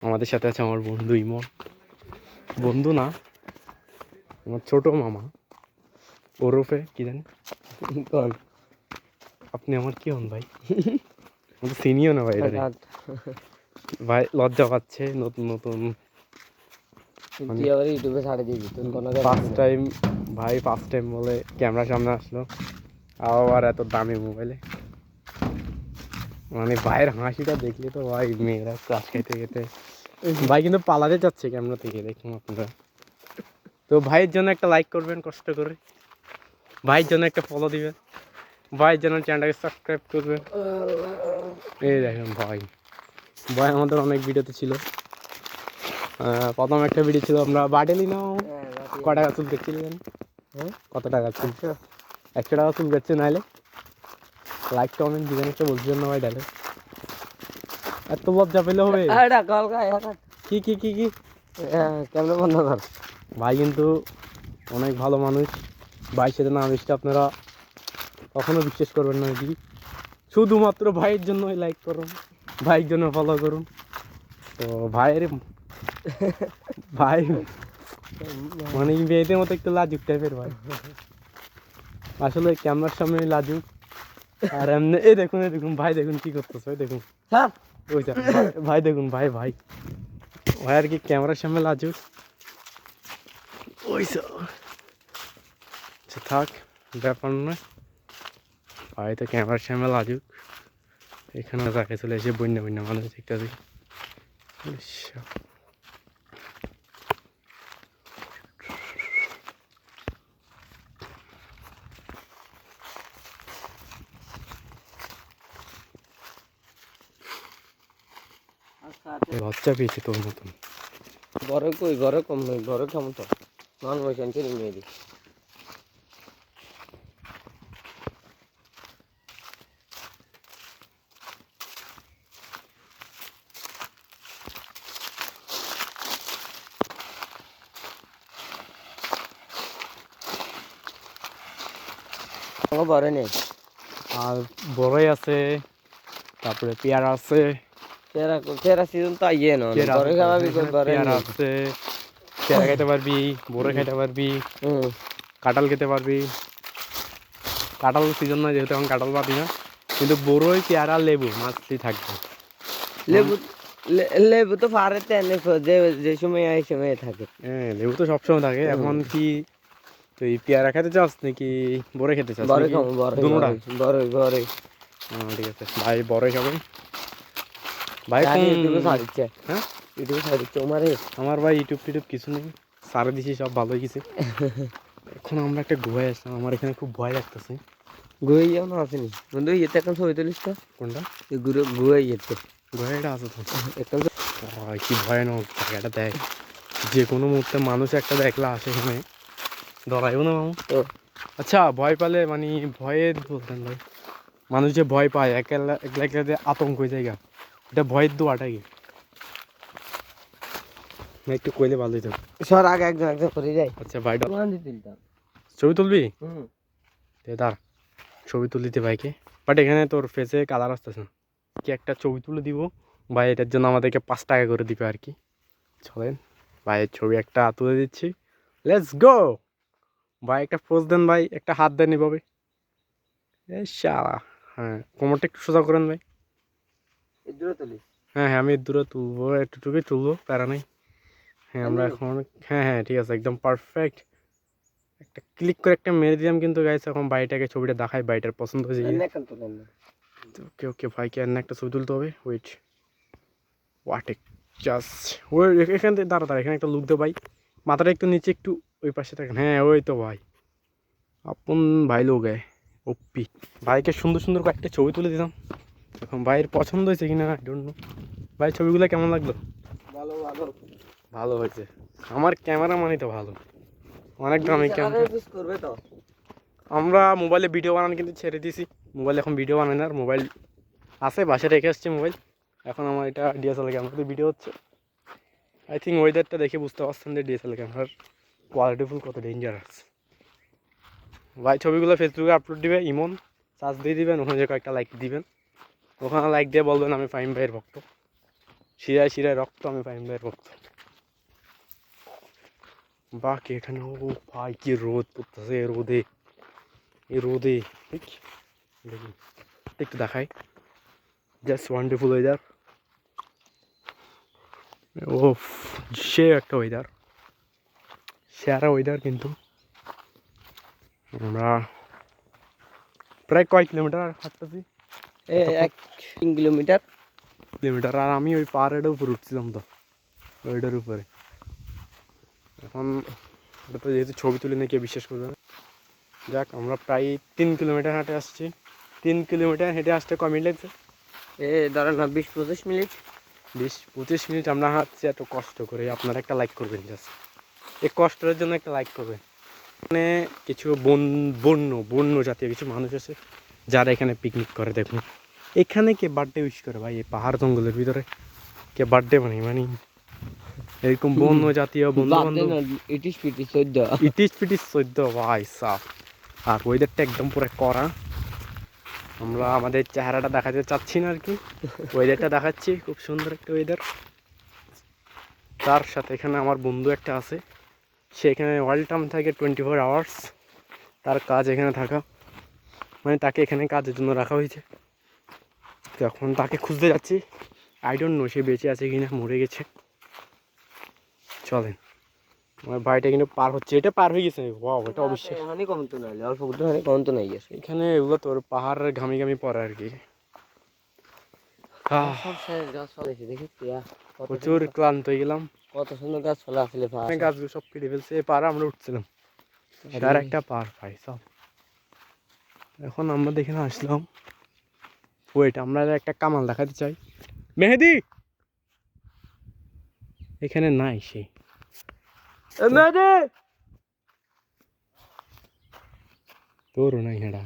আমাদের সাথে আছে আমার বন্ধু ইমন। বন্ধু না, আমার ছোট মামা, ওরফে কি জানি কোন আপনি আমার কি হন ভাই? চিনিও না ভাই, এটা ভাই লজ্জা পাচ্ছে। নতুন নতুন তুই আবার ইউটিউবে ছাড়ে দিবি তোর কোনো ফার্স্ট টাইম ভাই, ফার্স্ট টাইম বলে ক্যামেরার সামনে আসলো, আবার এত দামি মোবাইলে। মানে ভাইয়ের হাসিটা দেখলে তো ভাই মেয়েরা ক্লাস খাইতে খেতে ভাই কিন্তু পালাতে যাচ্ছে ক্যামেরা থেকে, দেখুন আপনারা। তো ভাইয়ের জন্য একটা লাইক করবেন কষ্ট করে, ভাইয়ের জন্য একটা ফলো দিবেন, ভাইয়ের জন্য চ্যানেলটাকে সাবস্ক্রাইব করবেন। এই দেখেন ভাই, ভাই আমাদের অনেক ভিডিওতে ছিল। প্রথম একটা ভিডিও ছিল আমরা বাটেলি নাও ক টাকা চুল দেখছিলেন, কত টাকা চুল? 100 টাকা চুল দেখছে। নাইলে লাইক কমেন্ট দিবেন একটা, বলছিলেন না ভাই ডালে। এত লজ্জা পেলে হবে? কি কি কি কি ক্যামেরা বন্ধ কর। ভাই কিন্তু অনেক ভালো মানুষ। ভাই সেটা না মিষ্টি আপনারা কখনো বিশ্বাস করবেন না কি, শুধুমাত্র ভাইয়ের জন্য লাইক করুন, ভাইয়ের জন্য ফলো করুন। তো ভাইয়ের ভাই মানে মেয়েদের মতো একটু লাজুক টাইপের ভাই, আসলে ক্যামেরার সামনে লাজুক। আর এমনি এই দেখুন, এই দেখুন ভাই, দেখুন কি করতেছে, ওই দেখুন ওই ভাই দেখুন, ভাই ভাই ভাই আর কি ক্যামেরার সামনে লাজুক। ওই আচ্ছা থাক, ব্যাপার না। ভাই তো ক্যামেরার সামনে লাজুক, এখানে তাকে চলে এসে বন্যা বন্যা মানুষ দেখতেছি। লজ্জা পেয়েছি তোর মতন। ঘরে কই, ঘরে কম নয়, ঘরে ক্ষমতা মান বসেন চলে নিয়ে দিই। বড় নেই, আর বড়ই আছে, তারপরে পেয়ারা আছে। পেয়ারা সিজন তো আইয়ে না, ঘরে খাওয়াবি পেয়ারা আছে, পেয়ারা খাইতে পারবি, বড়ই খাইতে পারবি, কাঁঠাল খেতে পারবি। কাঁঠাল সিজন নয় যেহেতু, এখন কাঁঠাল পাবি না, কিন্তু বড়ই পেয়ারা লেবু মাছটি থাকবে। লেবু লেবু তো পারে যে সময় এই সময় থাকে। হ্যাঁ লেবু তো সবসময় থাকে। এখন কি তুই পেয়ারা খেতে চাস নাকি বড়ই খেতে চাস? বড়ই খাবো, দুটোটা? বড়ই। ঠিক আছে ভাই, বড়ই খাবেন ভাই। ইউটিউবে ছাড়িচ্ছে, হ্যাঁ ইউটিউবে ছাড়িচ্ছে আমারে। আমার ভাই ইউটিউব টিউব কিছু নেই, সারা দিছি সব ভালোই গেছে। এখন আমরা একটা গুহায় আসলাম, আমার এখানে খুব ভয় লাগতেছে। গুহাই যাও না আসেনি বন্ধু, ইয়েতে এখন ছবি তুলিস তো। কোনটা? গুহাই ইয়েতে গুহাটা আছে তো এখন। কি ভয়ানক জায়গাটা দেখ, যে কোনো মুহূর্তে মানুষ একটা দেখলে আসে এখানে, ধরাইও না মামু। আচ্ছা ভয় পেলে মানে ভয়ে বলতেন ভাই, মানুষ যে ভয় পায় একলা একলা একলাতে আতঙ্ক হয়ে যায়, এটা ভয়ের দোয়াটা কি একটু কইলে ভালো হইতো। সর আগে একজন একজন করে যাই। আচ্ছা ভাইটা তুলতাম, ছবি তুলবি? দাঁড়, ছবি তুলিতে ভাইকে, বাট এখানে তোর ফেসে কালার আসতেছে না। কি একটা ছবি তুলে দিব ভাই, এটার জন্য আমাদেরকে 5 টাকা করে দিবে আর কি। চলেন ভাইয়ের ছবি একটা তুলে দিচ্ছি, লেটস গো। ভাই একটা পোজ দেন ভাই, একটা হাত দেন এভাবে। শালা, হ্যাঁ কোমরটা একটু সোজা করেন ভাই। হ্যাঁ হ্যাঁ আমি দূরে তুলবো, একটুটুকুই তুলবো, প্যারা নেই। হ্যাঁ আমরা এখন, হ্যাঁ হ্যাঁ ঠিক আছে একদম পারফেক্ট। একটা ক্লিক করে একটা মেরে দিলাম, কিন্তু গাইস এখন বাড়িটাকে ছবিটা দেখাই, বাড়িটার পছন্দ হয়েছে। ওকে ওকে ভাইকে আর একটা ছবি তুলতে হবে, ওয়েট হোয়াট জাস্ট ওই এখান থেকে দাঁড়া দাঁড়া, এখানে একটা লুক দে ভাই, মাথাটা একটু নিচে একটু ওই পাশে থাকেন। হ্যাঁ ওই তো ভাই, আপন ভাই লোক ওপি। ভাইকে সুন্দর সুন্দর কয়েকটা ছবি তুলে দিলাম, এখন ভাইয়ের পছন্দ হয়েছে কিনা আই ডোন্ট নো। ভাই ছবিগুলো কেমন লাগলো? ভালো ভালো ভালো হয়েছে, আমার ক্যামেরা মানি তো ভালো, অনেক দামি ক্যামেরা। করবে তো। আমরা মোবাইলে ভিডিও বানানো কিন্তু ছেড়ে দিয়েছি, মোবাইলে এখন ভিডিও বানাই না, আর মোবাইল আছে বাসায় রেখে আসছে মোবাইল। এখন আমার এটা ডিএসএলআর ক্যামেরাতে ভিডিও হচ্ছে। আই থিঙ্ক ওয়েদারটা দেখে বুঝতে পারছেন যে ডিএসএলআর ক্যামেরার কোয়ালিটিফুল কত ডেঞ্জারাস। ভাই ছবিগুলো ফেসবুকে আপলোড দিবে, ইমন সার্চ দিয়ে দিবেন, ওখানে যে কয়েকটা লাইক দিবেন, ওখানে লাইক দিয়ে বলবেন আমি ফাহিম ভাইয়ের ভক্ত। শিরায় শিরায় রক্ত, আমি ফাহিম ভাইয়ের রক্ত। বাকি এখানে ও ভাই কি রোদ পড়তেছে, এই রোদে দেখি একটু দেখাই, জাস্ট ওয়ান্ডারফুল ওয়েদার। ও সে একটা ওয়েদার, সেরা ওয়েদার। কিন্তু আমরা প্রায় কয় কিলোমিটার হাঁটতেছি? 3 কিলোমিটার। আর আমি ওই পাহাড়ের উপর উঠছিলাম তো, ওইটার উপরে। এখন এটা তো যেহেতু ছবি তুলে নিয়ে কেউ বিশ্বাস করবে না। যাক, আমরা প্রায় 3 কিলোমিটার হাঁটে আসছি। 3 কিলোমিটার হেঁটে আসতে কয় মিনিট লাগছে? ধরেন না 20-25 মিনিট। 20-25 মিনিট আমরা হাঁটছি এত কষ্ট করে। আপনারা একটা লাইক করবেন, জাস্ট এই কষ্টের জন্য একটা লাইক করবেন। এখানে কিছু বন্য জাতীয় কিছু মানুষ আছে যারা এখানে পিকনিক করে। দেখুন এখানে কে বার্থডে উইশ করে ভাই? এই পাহাড় জঙ্গলের ভিতরে কে বার্থডে মানে এরকম বন্য জাতীয় বন্ধু বান্ধব। ইটিস পিটিস 14। ইটিস পিটিস 14 ভাই সাফ। আর ওয়েদারটা একদম পুরো কড়া। আমরা আমাদের চেহারাটা দেখাতে চাচ্ছি না আর কি, ওয়েদারটা দেখাচ্ছি। খুব সুন্দর একটা ওয়েদার। তার সাথে এখানে আমার বন্ধু একটা আছে, সে এখানে অল টাইম থাকে 24 আওয়ার্স। তার কাজ এখানে থাকা, মানে তাকে এখানে কাজের জন্য রাখা হয়েছে। তো এখন তাকে খুঁজতে যাচ্ছি। আই ডোন্ট নো সে বেঁচে আছে কিনা মরে গেছে। চলেন, আমার বাড়িটা কিন্তু পার হচ্ছে, এটা পার হয়ে গেছে। ওয়াও, এটা অবশ্যই এখানে কম তো নাই, অল্প একটুখানি কম তো নাই আসে। এখানে এগুলো তোর পাহাড়ের ঘামি ঘামি পড়ে আর কি। সব শেষ, গাছপালা এসে দেখি প্রচুর ক্লান্ত হয়ে গেলাম। কত সুন্দর গাছপালা আসলে গাছগুলো সব কেটে ফেলছে। এই পাড়ে আমরা উঠছিলাম, তার একটা পার ভাই সব। এখন আমরা এখানে আসলাম, ওয়েট, আমরা একটা কামাল দেখাতে চাই। মেহেদি এখানে নাই, সে তোরও নাই হেডা।